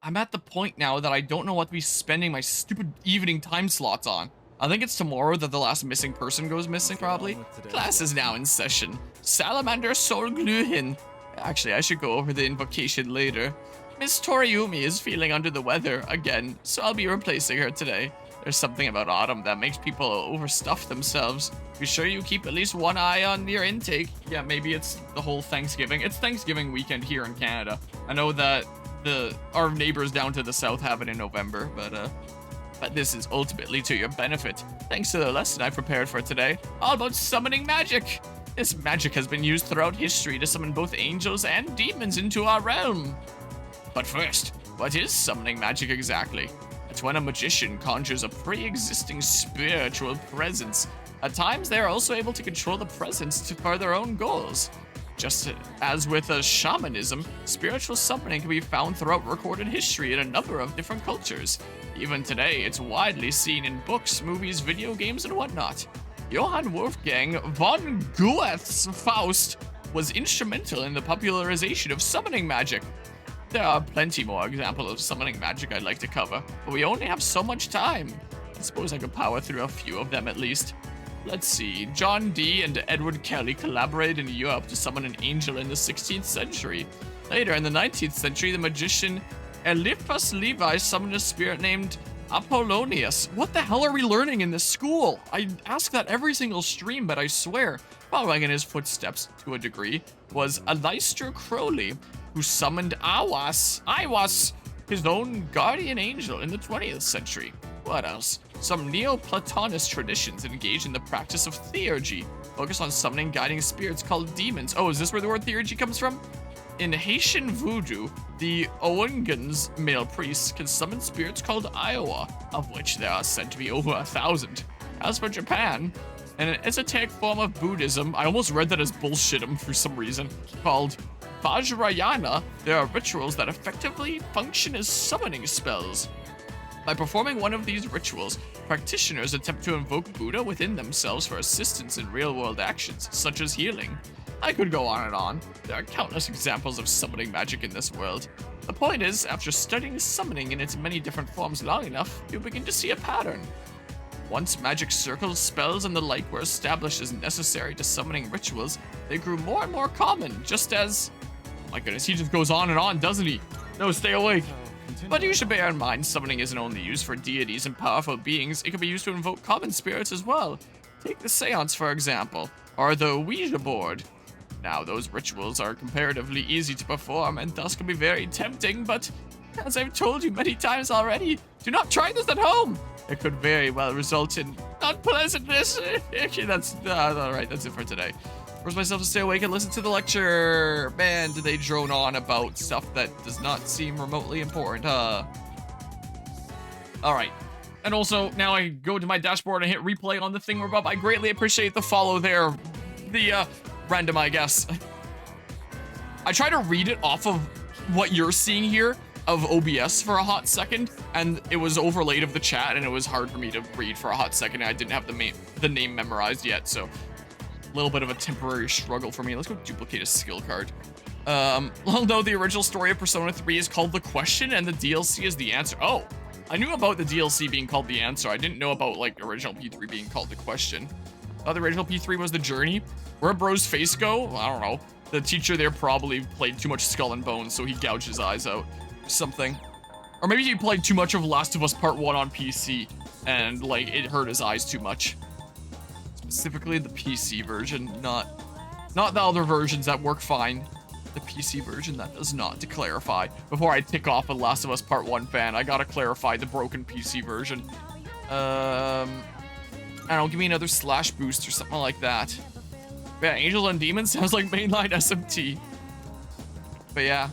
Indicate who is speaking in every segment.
Speaker 1: I'm at the point now that I don't know what to be spending my stupid evening time slots on. I think it's tomorrow that the last missing person goes missing, probably. Class is now in session. Salamander Solgluhin. Actually, I should go over the invocation later. Miss Toriumi is feeling under the weather again, so I'll be replacing her today. There's something about autumn that makes people overstuff themselves. Be sure you keep at least one eye on your intake. Yeah, maybe it's the whole Thanksgiving. It's Thanksgiving weekend here in Canada. I know that our neighbors down to the south have it in November, but this is ultimately to your benefit. Thanks to the lesson I prepared for today, all about summoning magic. This magic has been used throughout history to summon both angels and demons into our realm. But first, what is summoning magic exactly? It's when a magician conjures a pre-existing spiritual presence. At times, they are also able to control the presence for their own goals. Just as with shamanism, spiritual summoning can be found throughout recorded history in a number of different cultures. Even today, it's widely seen in books, movies, video games, and whatnot. Johann Wolfgang von Goethe's Faust was instrumental in the popularization of summoning magic. There are plenty more examples of summoning magic I'd like to cover, but we only have so much time. I suppose I could power through a few of them at least. Let's see, John Dee and Edward Kelly collaborated in Europe to summon an angel in the 16th century. Later, in the 19th century, the magician Eliphas Levi summoned a spirit named Apollonius. What the hell are we learning in this school? I ask that every single stream, but I swear, following in his footsteps to a degree, was Aleister Crowley, who summoned Iwas, his own guardian angel in the 20th century. What else? Some Neoplatonist traditions engage in the practice of theurgy, focus on summoning guiding spirits called demons. Oh, is this where the word theurgy comes from? In Haitian voodoo, the Oungans male priests can summon spirits called Iowa, of which there are said to be over 1,000. As for Japan, in an esoteric form of Buddhism, I almost read that as bullshitum for some reason, called Vajrayana, there are rituals that effectively function as summoning spells. By performing one of these rituals, practitioners attempt to invoke Buddha within themselves for assistance in real-world actions, such as healing. I could go on and on. There are countless examples of summoning magic in this world. The point is, after studying summoning in its many different forms long enough, you begin to see a pattern. Once magic circles, spells, and the like were established as necessary to summoning rituals, they grew more and more common, just as... Oh my goodness, he just goes on and on, doesn't he? No, stay awake. But you should bear in mind, summoning isn't only used for deities and powerful beings, it can be used to invoke common spirits as well. Take the seance, for example, or the Ouija board. Now, those rituals are comparatively easy to perform and thus can be very tempting, but as I've told you many times already, do not try this at home. It could very well result in unpleasantness. Okay, that's alright, that's it for today. Force myself to stay awake and listen to the lecture. Man, do they drone on about stuff that does not seem remotely important, Alright. And also, now I go to my dashboard and hit replay on the thing we're above. I greatly appreciate the follow there. The, random, I guess. I try to read it off of what you're seeing here of OBS for a hot second, and it was overlaid of the chat, and it was hard for me to read for a hot second. I didn't have the name memorized yet, so a little bit of a temporary struggle for me. Let's go duplicate a skill card. Although the original story of Persona 3 is called The Question, and the DLC is The Answer. Oh, I knew about the DLC being called The Answer. I didn't know about, like, original P3 being called The Question. The original P3 was The Journey. Where'd Bro's face go? I don't know. The teacher there probably played too much Skull and Bones, so he gouged his eyes out. Something. Or maybe he played too much of Last of Us Part 1 on PC, and, like, it hurt his eyes too much. Specifically the PC version, not the other versions that work fine. The PC version that does not, to clarify. Before I tick off a Last of Us Part 1 fan, I gotta clarify the broken PC version. I don't know, give me another slash boost or something like that. Yeah, Angels and Demons sounds like mainline SMT. But yeah.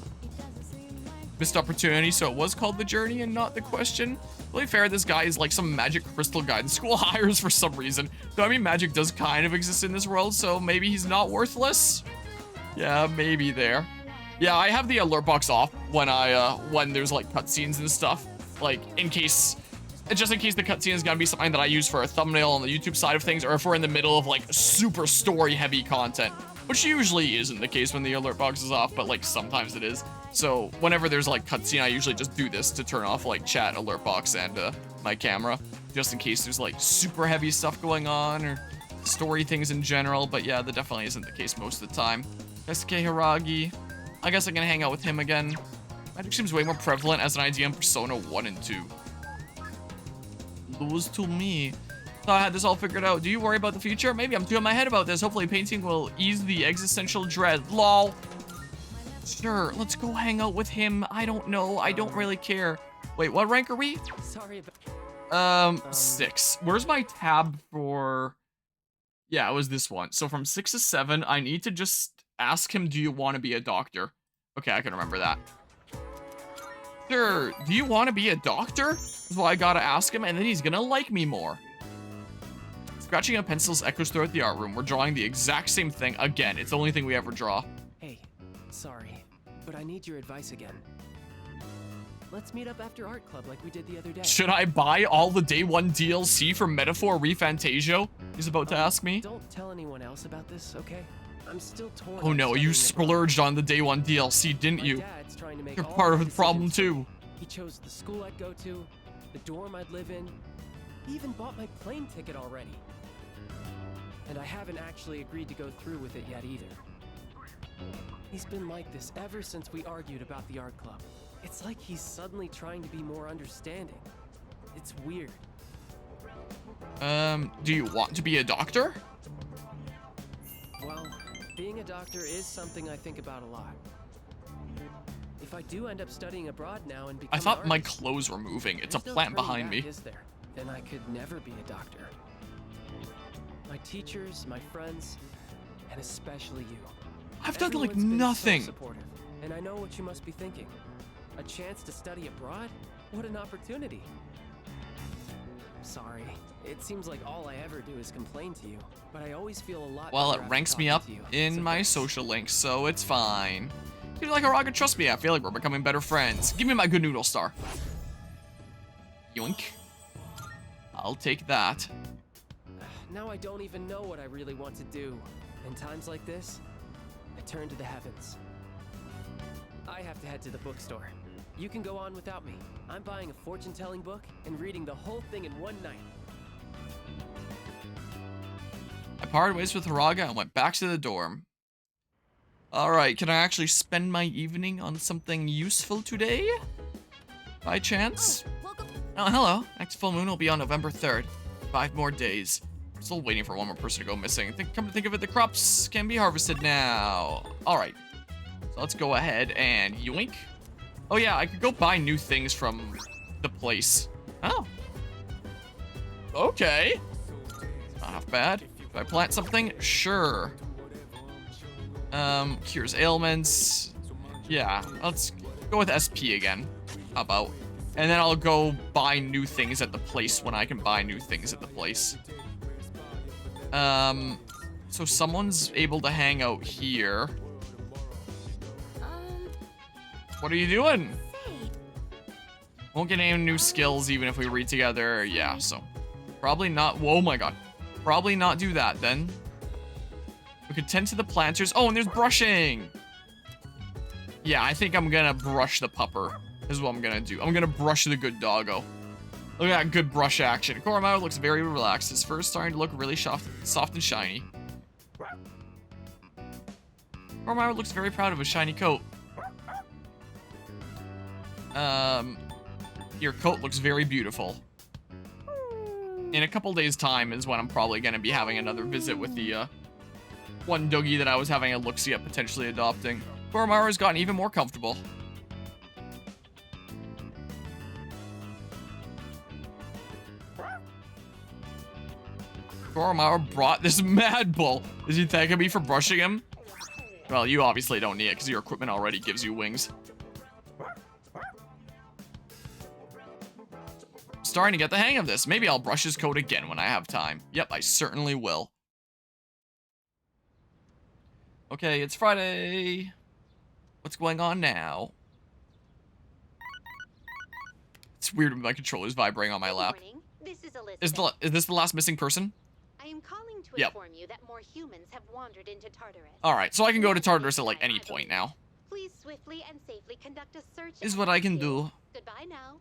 Speaker 1: Missed opportunity, so it was called The Journey and not The Question. Really fair, this guy is like some magic crystal guy in school hires for some reason. Though, I mean, magic does kind of exist in this world, so maybe he's not worthless? Yeah, maybe there. Yeah, I have the alert box off when there's like cutscenes and stuff. Like, just in case the cutscene is gonna be something that I use for a thumbnail on the YouTube side of things, or if we're in the middle of like super story heavy content, which usually isn't the case when the alert box is off, but like sometimes it is. So whenever there's like cutscene, I usually just do this to turn off like chat, alert box, and my camera, just in case there's like super heavy stuff going on or story things in general. But yeah, that definitely isn't the case most of the time. SK Hiragi, I guess I'm gonna hang out with him again. Magic seems way more prevalent as an idea in Persona 1 and 2. Lose to me. Thought I had this all figured out. Do you worry about the future? Maybe I'm too in my head about this. Hopefully painting will ease the existential dread. Lol. Sure, let's go hang out with him. I don't know. I don't really care. Wait, what rank are we?
Speaker 2: Sorry about
Speaker 1: 6. Where's my tab for... Yeah, it was this one. So from 6 to 7, I need to just ask him, do you want to be a doctor? Okay, I can remember that. Sure, do you want to be a doctor? That's what I gotta ask him, and then he's gonna like me more. Scratching on pencils echoes throughout the art room. We're drawing the exact same thing again. It's the only thing we ever draw.
Speaker 2: Hey, sorry, but I need your advice again. Let's meet up after art club like we did the other day.
Speaker 1: Should I buy all the day 1 DLC for Metaphor Refantasio? He's about to ask me.
Speaker 2: Don't tell anyone else about this, okay? I'm still torn.
Speaker 1: Oh no, you splurged on the day 1 DLC, didn't you?
Speaker 2: Dad's trying to make
Speaker 1: You're
Speaker 2: all
Speaker 1: part of
Speaker 2: the
Speaker 1: the problem
Speaker 2: decisions.
Speaker 1: too.
Speaker 2: He chose the school I'd go to, the dorm I'd live in. He even bought my plane ticket already. And I haven't actually agreed to go through with it yet either. He's been like this ever since we argued about the art club. It's like he's suddenly trying to be more understanding. It's weird.
Speaker 1: Do you want to be a doctor?
Speaker 2: Well, being a doctor is something I think about a lot. If I do end up studying abroad now and become
Speaker 1: I thought
Speaker 2: an
Speaker 1: my
Speaker 2: artist,
Speaker 1: clothes were moving. It's a
Speaker 2: there's no
Speaker 1: plant
Speaker 2: turning
Speaker 1: behind
Speaker 2: back,
Speaker 1: me.
Speaker 2: is there? Then I could never be a doctor. My teachers, my friends, and especially you.
Speaker 1: I've done like
Speaker 2: Everyone's been
Speaker 1: nothing.
Speaker 2: So supportive, and I know what you must be thinking. A chance to study abroad? What an opportunity. Sorry. It seems like all I ever do is complain to you, but I always feel a lot
Speaker 1: Well, it
Speaker 2: better after
Speaker 1: ranks me
Speaker 2: talking
Speaker 1: up
Speaker 2: to you.
Speaker 1: in
Speaker 2: So
Speaker 1: my
Speaker 2: thanks.
Speaker 1: social links, so it's fine. You're like Araga, trust me, I feel like we're becoming better friends. Give me my good noodle star. Yoink. I'll take that.
Speaker 2: Now I don't even know what I really want to do. In times like this, I turn to the heavens. I have to head to the bookstore. You can go on without me. I'm buying a fortune-telling book and reading the whole thing in one night.
Speaker 1: I parted ways with Haraga and went back to the dorm. Alright, can I actually spend my evening on something useful today? By chance? Oh, hello. Next full moon will be on November 3rd. 5 more days. Still waiting for one more person to go missing. Come to think of it, the crops can be harvested now. Alright. So let's go ahead and yoink. Oh yeah, I could go buy new things from the place. Oh. Okay. Not half bad. Do I plant something? Sure. Cures ailments. Yeah, let's go with SP again. How about? And then I'll go buy new things at the place when I can buy new things at the place. So someone's able to hang out here. What are you doing? Won't get any new skills even if we read together. Yeah, so probably not. Whoa, my God. Probably not do that then. We could tend to the planters. Oh, and there's brushing. Yeah, I think I'm gonna brush the pupper is what I'm gonna do. I'm gonna brush the good doggo. Look at that good brush action. Koromaru looks very relaxed. His fur is starting to look really soft and shiny. Koromaru looks very proud of his shiny coat. Your coat looks very beautiful. In a couple days' time is when I'm probably gonna be having another visit with the, one doggy that I was having a look-see at potentially adopting. Koromaru's gotten even more comfortable. Koromaru brought this mad bull. Is he thanking me for brushing him? Well, you obviously don't need it because your equipment already gives you wings. Starting to get the hang of this. Maybe I'll brush his coat again when I have time. Yep, I certainly will. Okay, it's Friday. What's going on now? It's weird when my controller's vibrating on my lap.
Speaker 3: This is Elizabeth.
Speaker 1: Is this the last missing person?
Speaker 3: I am calling to
Speaker 1: Yep.
Speaker 3: inform you that more humans have wandered into Tartarus.
Speaker 1: Alright, so I can go to Tartarus at like any point now.
Speaker 3: Please Please swiftly and safely conduct a search.
Speaker 1: Is what I can do.
Speaker 3: Goodbye now.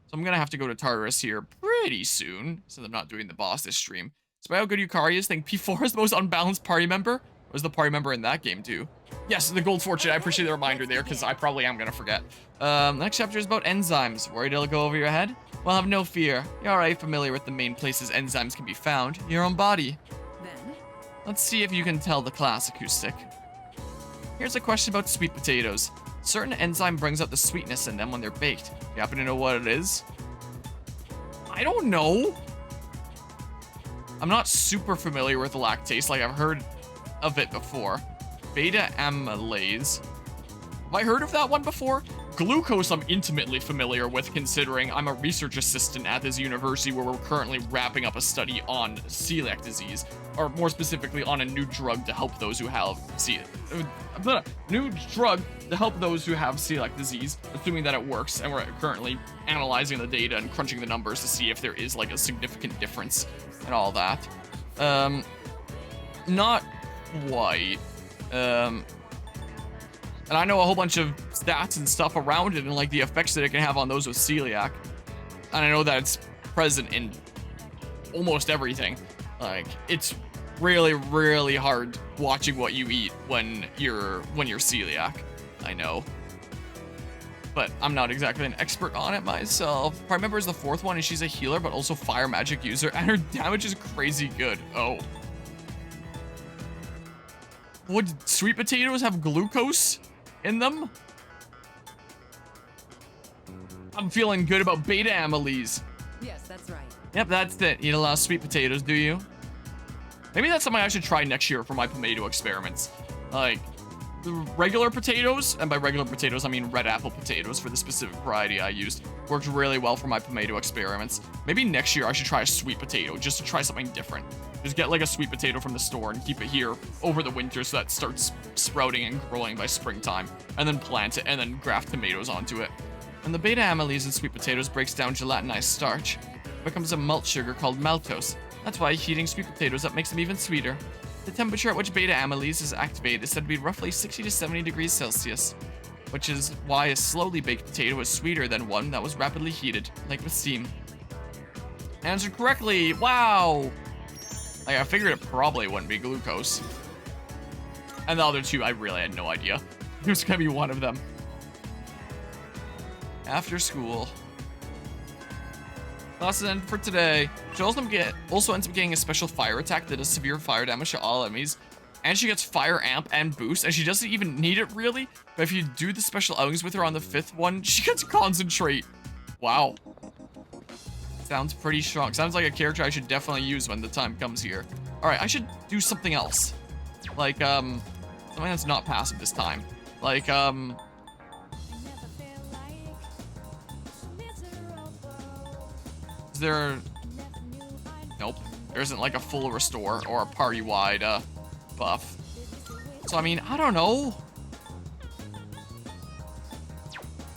Speaker 1: So I'm gonna have to go to Tartarus here pretty soon, since I'm not doing the boss this stream. Despite how good Yukari is, think P4 is the most unbalanced party member? Was the party member in that game too? Yes, the Gold Fortune. I appreciate the reminder there, because I probably am gonna forget. Next chapter is about enzymes. Worried it'll go over your head? Well, have no fear. You're already familiar with the main places enzymes can be found. Your own body.
Speaker 4: Then,
Speaker 1: Let's see if you can tell the class acoustic. Here's a question about sweet potatoes. Certain enzyme brings out the sweetness in them when they're baked. You happen to know what it is? I don't know. I'm not super familiar with lactase. Like, I've heard of it before. Beta amylase. Have I heard of that one before? Glucose I'm intimately familiar with, considering I'm a research assistant at this university where we're currently wrapping up a study on celiac disease, or more specifically on a new drug to help those who have celiac disease, assuming that it works, and we're currently analyzing the data and crunching the numbers to see if there is like a significant difference and all that. Not quite. And I know a whole bunch of stats and stuff around it and like the effects that it can have on those with celiac. And I know that it's present in almost everything. Like, it's really, really hard watching what you eat when you're celiac. I know. But I'm not exactly an expert on it myself. Prime member is the fourth one, and she's a healer, but also fire magic user, and her damage is crazy good. Oh. Would sweet potatoes have glucose in them? I'm feeling good about beta amylase.
Speaker 4: yes, that's right.
Speaker 1: Yep, that's it. Eat a lot of sweet potatoes, do you? Maybe that's something I should try next year for my tomato experiments. Like, the regular potatoes, and by regular potatoes, I mean red apple potatoes for the specific variety I used, worked really well for my tomato experiments. Maybe next year I should try a sweet potato, just to try something different. Just get like a sweet potato from the store and keep it here over the winter so that it starts sprouting and growing by springtime, and then plant it and then graft tomatoes onto it. When the beta amylase in sweet potatoes breaks down gelatinized starch, it becomes a malt sugar called maltose. That's why heating sweet potatoes up makes them even sweeter. The temperature at which beta amylase is activated is said to be roughly 60 to 70 degrees Celsius, which is why a slowly baked potato is sweeter than one that was rapidly heated, like with steam. Answered correctly! Wow! Like, I figured it probably wouldn't be glucose. And the other two, I really had no idea. It was gonna be one of them. After school. That's the end for today. She also ends up getting a special fire attack that does severe fire damage to all enemies. And she gets fire amp and boost, and she doesn't even need it really. But if you do the special outings with her on the 5th one, she gets concentrate. Wow. Sounds pretty strong. Sounds like a character I should definitely use when the time comes here. Alright, I should do something else. Like, something that's not passive this time. Like, is there... Nope. There isn't like a full restore or a party-wide, buff. So, I mean, I don't know.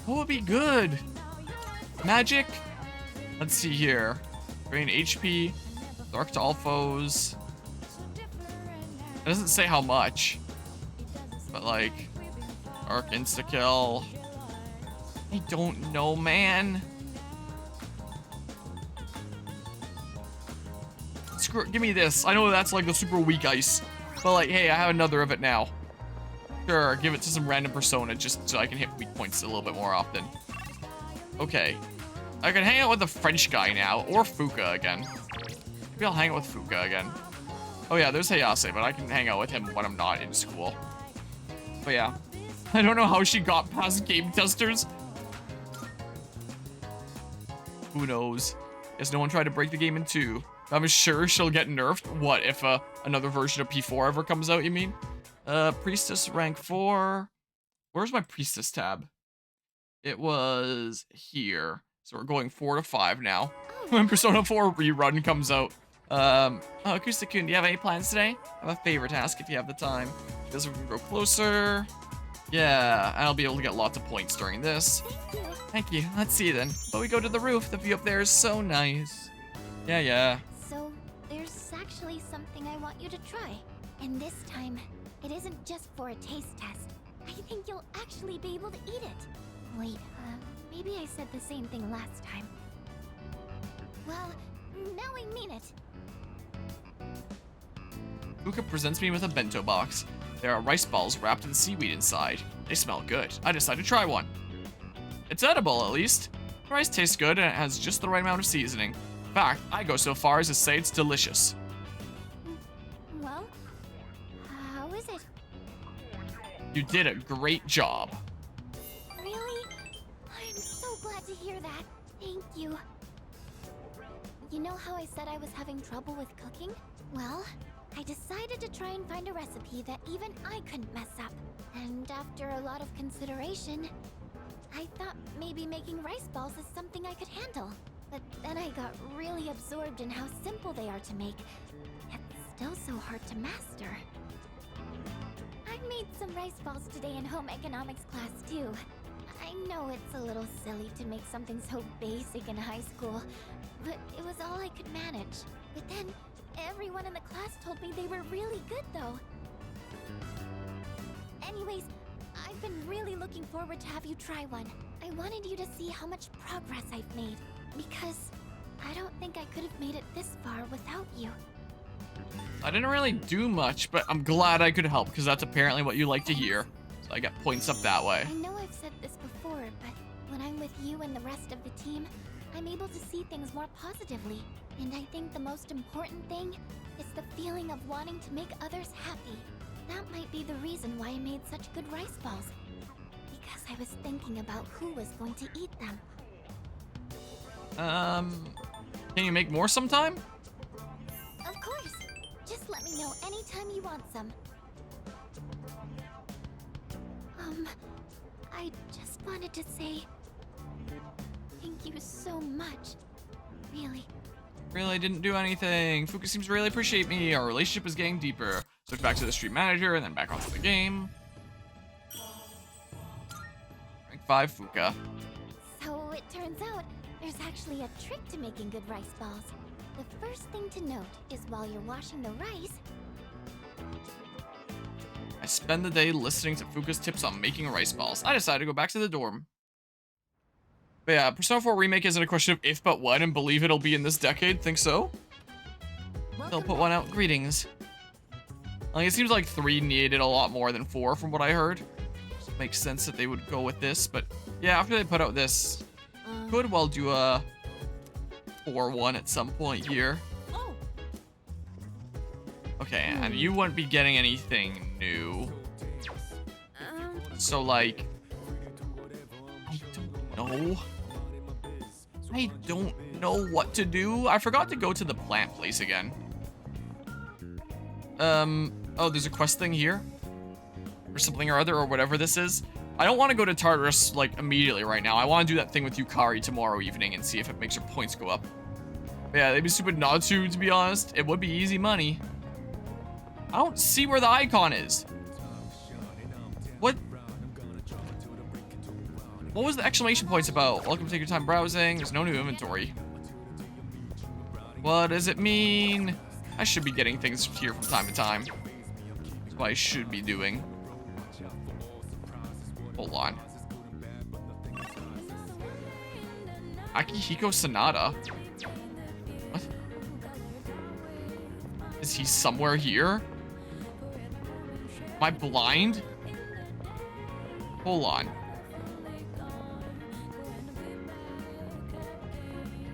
Speaker 1: What would be good? Magic? Let's see here. Drain HP. Dark to all foes. It doesn't say how much. But like... Arc insta-kill. I don't know, man. Screw, give me this. I know that's like the super weak ice. But like, hey, I have another of it now. Sure, give it to some random persona just so I can hit weak points a little bit more often. Okay. I can hang out with the French guy now, or Fuka again. Maybe I'll hang out with Fuka again. Oh yeah, there's Hayase, but I can hang out with him when I'm not in school. But yeah. I don't know how she got past game testers. Who knows? Guess no one tried to break the game in two. I'm sure she'll get nerfed. What, if another version of P4 ever comes out, you mean? Priestess rank 4. Where's my Priestess tab? It was here. So we're going 4 to 5 now. When Persona 4 rerun comes out. Acoustic-kun, do you have any plans today? I have a favor to ask if you have the time. Because we can grow closer. Yeah, and I'll be able to get lots of points during this. Thank you. Let's see then. But we go to the roof. The view up there is so nice. Yeah.
Speaker 5: So, there's actually something I want you to try. And this time, it isn't just for a taste test.
Speaker 4: I think you'll actually be able to eat it. Wait, maybe I said the same thing last time. Well, now I mean it.
Speaker 1: Fuka presents me with a bento box. There are rice balls wrapped in seaweed inside. They smell good. I decided to try one. It's edible, at least. The rice tastes good and it has just the right amount of seasoning. In fact, I go so far as to say it's delicious.
Speaker 4: Well, how is it?
Speaker 1: You did a great job.
Speaker 4: Really? I'm so glad to hear that. Thank you. You know how I said I was having trouble with cooking? Well, I decided to try and find a recipe that even I couldn't mess up. And after a lot of consideration, I thought maybe making rice balls is something I could handle. But then I got really absorbed in how simple they are to make, yet still so hard to master. I made some rice balls today in home economics class too. I know it's a little silly to make something so basic in high school, but it was all I could manage. But then, everyone in the class told me they were really good though. Anyways, I've been really looking forward to have you try one. I wanted you to see how much progress I've made, because I don't think I could have made it this far without you.
Speaker 1: I didn't really do much, but I'm glad I could help because that's apparently what you like to hear. So I got points up that way.
Speaker 4: I know I've said this before, but when I'm with you and the rest of the team, I'm able to see things more positively. And I think the most important thing is the feeling of wanting to make others happy. That might be the reason why I made such good rice balls. Because I was thinking about who was going to eat them.
Speaker 1: Can you make more sometime?
Speaker 4: Of course! Just let me know anytime you want some. I just wanted to say thank you so much. Really.
Speaker 1: Really didn't do anything. Fuka seems to really appreciate me. Our relationship is getting deeper. Switch back to the street manager and then back onto the game. Rank 5 Fuka.
Speaker 4: So it turns out there's actually a trick to making good rice balls. The first thing to note is while you're washing the rice,
Speaker 1: I spend the day listening to Fuka's tips on making rice balls. I decided to go back to the dorm. But yeah, Persona 4 Remake isn't a question of if but when, and believe it'll be in this decade. Think so? They'll put one out. Greetings. Like, it seems like 3 needed a lot more than 4 from what I heard. So it makes sense that they would go with this, but yeah, after they put out this, could well do a 4-1 at some point here. Okay, and you wouldn't be getting anything new. So, like, I don't know what to do. I forgot to go to the plant place again. Oh, there's a quest thing here? Or something or other, or whatever this is. I don't want to go to Tartarus, like, immediately right now. I want to do that thing with Yukari tomorrow evening and see if it makes your points go up. But yeah, they'd be stupid not to be honest. It would be easy money. I don't see where the icon is. What? What was the exclamation points about? Welcome to take your time browsing. There's no new inventory. What does it mean? I should be getting things here from time to time. That's what I should be doing. Hold on. Akihiko Sanada? What? Is he somewhere here? Am I blind? Hold on.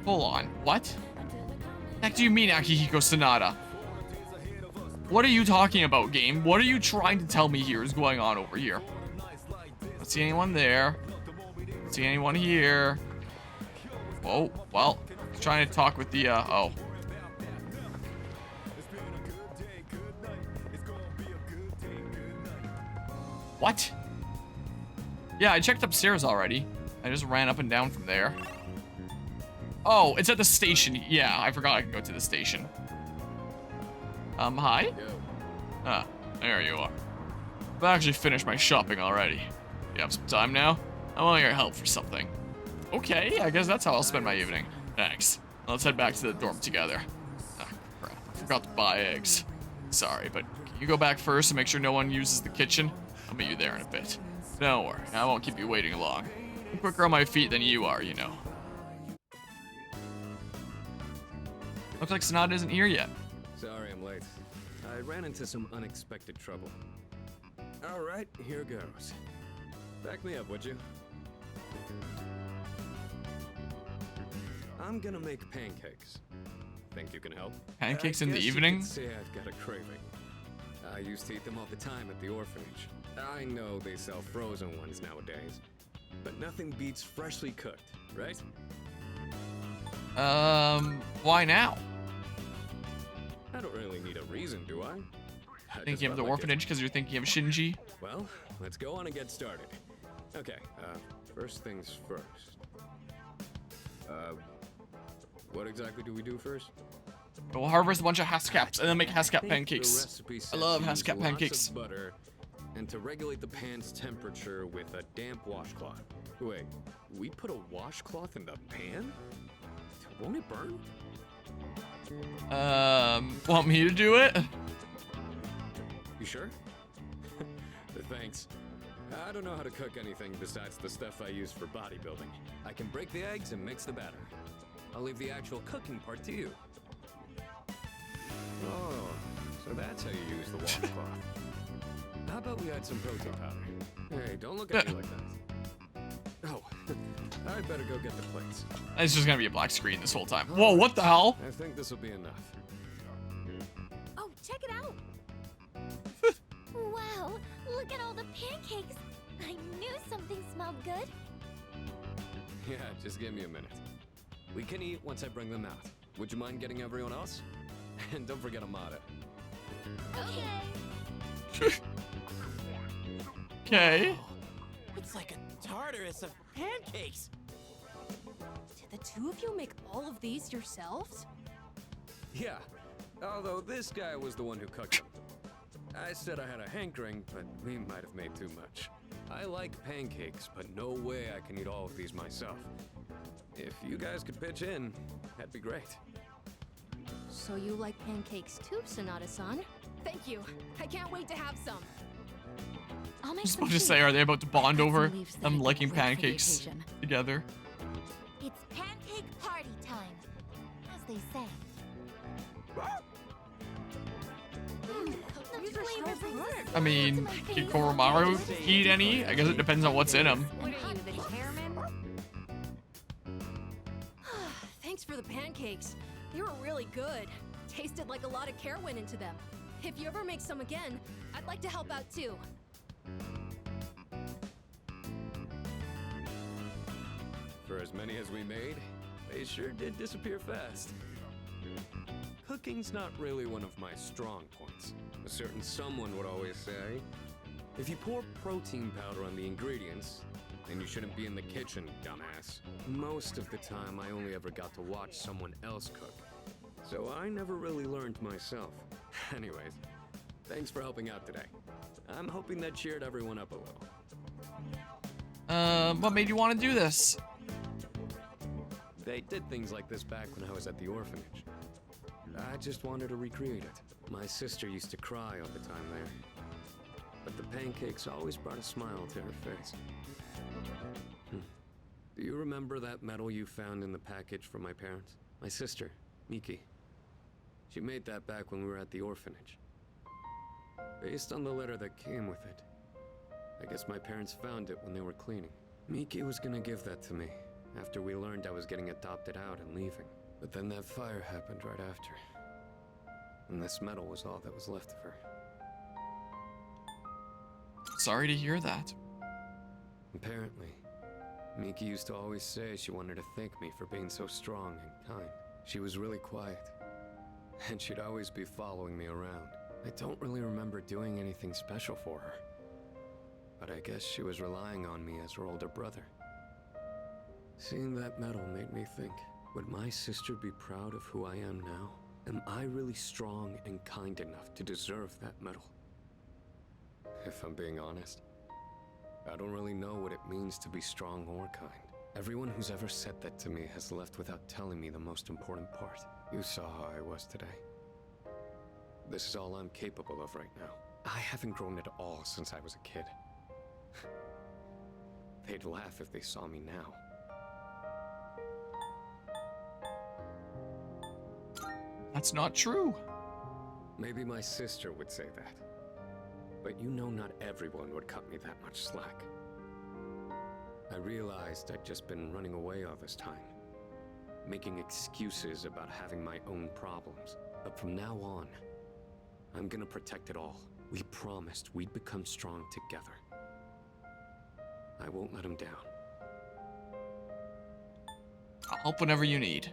Speaker 1: Hold on. What? The heck do you mean, Akihiko Sanada? What are you talking about, game? What are you trying to tell me here is going on over here? Don't see anyone there. Don't see anyone here. Oh, well. Trying to talk with the, oh. What? Yeah, I checked upstairs already. I just ran up and down from there. Oh, it's at the station. Yeah, I forgot I could go to the station. Hi? Ah, there you are. I've actually finished my shopping already. You have some time now? I want your help for something. Okay, I guess that's how I'll spend my evening. Thanks. Let's head back to the dorm together. Ah, crap. I forgot to buy eggs. Sorry, but can you go back first and make sure no one uses the kitchen? I'll meet you there in a bit. Don't worry, I won't keep you waiting long. I'm quicker on my feet than you are, you know. Looks like Sonata isn't here yet.
Speaker 5: Sorry I'm late. I ran into some unexpected trouble. Alright, here goes. Back me up, would you? I'm gonna make pancakes. Think you can help?
Speaker 1: Pancakes in the
Speaker 5: I guess you
Speaker 1: evening?
Speaker 5: could say I've got a craving. I used to eat them all the time at the orphanage. I know they sell frozen ones nowadays, but nothing beats freshly cooked, right?
Speaker 1: Why now?
Speaker 5: I don't really need a reason, do I?
Speaker 1: Thinking of the orphanage because you're thinking of Shinji?
Speaker 5: Well, let's go on and get started. Okay, first things first. What exactly do we do first?
Speaker 1: We'll harvest a bunch of Haskaps and then make Haskap
Speaker 5: The
Speaker 1: pancakes.
Speaker 5: recipe
Speaker 1: I
Speaker 5: says
Speaker 1: love
Speaker 5: use
Speaker 1: Haskap
Speaker 5: lots
Speaker 1: pancakes.
Speaker 5: of butter, and to regulate the pan's temperature with a damp washcloth. Wait, we put a washcloth in the pan? Won't it burn?
Speaker 1: Want me to do it?
Speaker 5: You sure? Thanks. I don't know how to cook anything besides the stuff I use for bodybuilding. I can break the eggs and mix the batter. I'll leave the actual cooking part to you. Oh, so that's how you use the washcloth. How about we add some protein powder? Hey, don't look at me like that. Oh, I'd better go get the plates.
Speaker 1: It's just gonna be a black screen this whole time. Whoa, what the hell?
Speaker 5: I think this will be enough.
Speaker 4: Oh, check it out! Wow, look at all the pancakes! I knew something smelled good.
Speaker 5: Yeah, just give me a minute. We can eat once I bring them out. Would you mind getting everyone else? And don't forget Amada.
Speaker 4: Okay.
Speaker 1: Okay.
Speaker 6: It's like a Tartarus of pancakes.
Speaker 7: Did the two of you make all of these yourselves?
Speaker 5: Yeah, although this guy was the one who cooked them. I said I had a hankering, but we might have made too much. I like pancakes, but no way I can eat all of these myself. If you guys could pitch in, that'd be great.
Speaker 7: So you like pancakes too, Sonata-san?
Speaker 8: Thank you. I can't wait to have some.
Speaker 7: I'll
Speaker 1: I
Speaker 7: make
Speaker 1: was
Speaker 7: some
Speaker 1: about to
Speaker 7: too.
Speaker 1: say, are they about to bond
Speaker 7: Got
Speaker 1: over
Speaker 7: some leaves that
Speaker 1: them
Speaker 7: I
Speaker 1: liking
Speaker 7: can break for the
Speaker 1: pancakes
Speaker 7: occasion.
Speaker 1: together?
Speaker 4: It's pancake party time, as they say. The flavor brings us
Speaker 1: I mean,
Speaker 4: to my
Speaker 1: can
Speaker 4: face.
Speaker 1: Koromaru eat any? I guess it depends on what's in them.
Speaker 8: What are you, the chairman?
Speaker 7: Thanks for the pancakes. They were really good. Tasted like a lot of care went into them. If you ever make some again, I'd like to help out too.
Speaker 5: For as many as we made, they sure did disappear fast. Cooking's not really one of my strong points. A certain someone would always say, if you pour protein powder on the ingredients, then you shouldn't be in the kitchen, dumbass. Most of the time, I only ever got to watch someone else cook. So I never really learned myself. Anyways, thanks for helping out today. I'm hoping that cheered everyone up a little.
Speaker 1: What made you want to do this?
Speaker 5: They did things like this back when I was at the orphanage. I just wanted to recreate it. My sister used to cry all the time there. But the pancakes always brought a smile to her face. Do you remember that medal you found in the package from my parents? My sister, Miki. She made that back when we were at the orphanage. Based on the letter that came with it. I guess my parents found it when they were cleaning. Miki was gonna give that to me after we learned I was getting adopted out and leaving. But then that fire happened right after. And this medal was all that was left of her.
Speaker 1: Sorry to hear that.
Speaker 5: Apparently, Miki used to always say she wanted to thank me for being so strong and kind. She was really quiet, and she'd always be following me around. I don't really remember doing anything special for her, but I guess she was relying on me as her older brother. Seeing that medal made me think, would my sister be proud of who I am now? Am I really strong and kind enough to deserve that medal? If I'm being honest, I don't really know what it means to be strong or kind. Everyone who's ever said that to me has left without telling me the most important part. You saw how I was today. This is all I'm capable of right now. I haven't grown at all since I was a kid. They'd laugh if they saw me now.
Speaker 1: That's not true.
Speaker 5: Maybe my sister would say that. But you know not everyone would cut me that much slack. I realized I'd just been running away all this time, making excuses about having my own problems. But from now on, I'm gonna protect it all. We promised we'd become strong together. I won't let him down.
Speaker 1: I'll help whenever you need.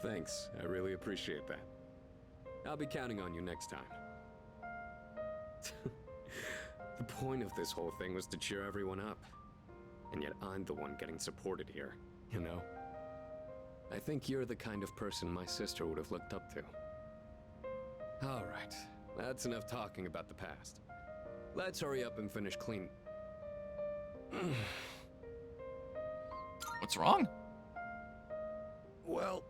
Speaker 5: Thanks, I really appreciate that. I'll be counting on you next time. The point of this whole thing was to cheer everyone up. And yet I'm the one getting supported here, you know? I think you're the kind of person my sister would have looked up to. Alright, that's enough talking about the past. Let's hurry up and finish clean.
Speaker 1: What's wrong?
Speaker 5: Well,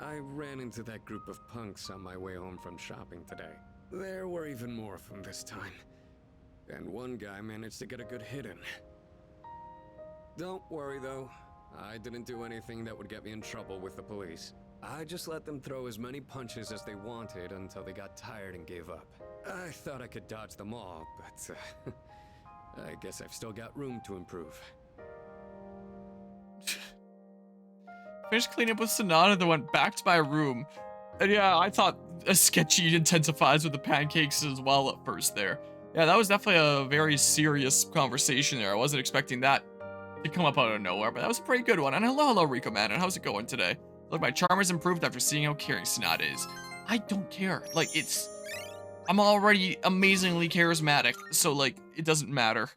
Speaker 5: I ran into that group of punks on my way home from shopping today. There were even more of them this time. And one guy managed to get a good hit in. Don't worry though, I didn't do anything that would get me in trouble with the police. I just let them throw as many punches as they wanted until they got tired and gave up. I thought I could dodge them all, but I guess I've still got room to improve.
Speaker 1: Finished cleaning up with Sonata, then went back to my room. And yeah, I thought a sketchy intensifies with the pancakes as well at first there. Yeah, that was definitely a very serious conversation there. I wasn't expecting that to come up out of nowhere, but that was a pretty good one. And hello, Rico Man, and how's it going today? Look, my charm has improved after seeing how caring Sonata is. I don't care. Like, I'm already amazingly charismatic, so, like, it doesn't matter.